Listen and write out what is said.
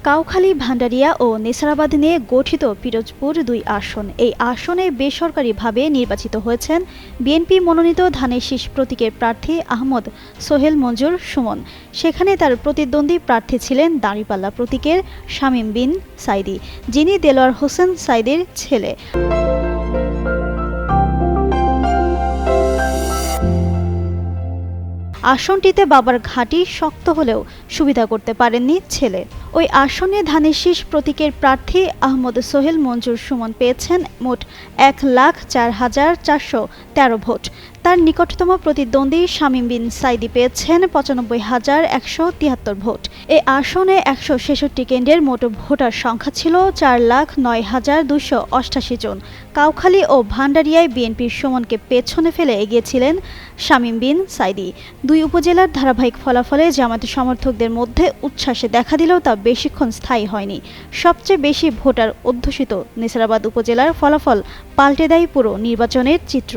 কাউখালী, ভান্ডারিয়া ও নেছারাবাদ নিয়ে গঠিত পিরোজপুর ২ আসন। এই আসনে বেসরকারিভাবে নির্বাচিত হয়েছেন বিএনপি মনোনীত ধানের শীষ প্রতীকের প্রার্থী আহমদ সোহেল মঞ্জুর সুমন। সেখানে তার প্রতিদ্বন্দ্বী প্রার্থী ছিলেন দাঁড়িপাল্লা প্রতীকের শামীম বিন সাঈদী, যিনি দেলোয়ার হোসেন সাঈদীর ছেলে। আসনটিতে বাবার ঘাঁটি শক্ত হলেও সুবিধা করতে পারেননি ছেলে। ওই আসনে ধানের শীষ প্রতীকের প্রার্থী আহমদ সোহেল মঞ্জুর সুমন পেয়েছেন মোট ১,০০,৪১৩ ভোট। তার নিকটতম প্রতিদ্বন্দ্বী শামীম বিন সাঈদী পেয়েছেন ৯৫,১৭৩ ভোট। এ আসনে ১৬৬ কেন্দ্রের মোট ভোটার সংখ্যা ছিল ৪,০৯,২৮৮ জন। কাউখালী ও ভান্ডারিয়ায় বিএনপির সুমনকে পেছনে ফেলে এগিয়েছিলেন শামীম বিন সাঈদী। দুই উপজেলার ধারাবাহিক ফলাফলে জামায়াত সমর্থকদের মধ্যে উচ্ছ্বাসে দেখা দিলেও তা বেশিক্ষণ স্থায়ী হয়নি। সবচেয়ে বেশি ভোটার অধ্যুষিত নেছারাবাদ উপজেলার ফলাফল পাল্টে দেয় পুরো নির্বাচনের চিত্র।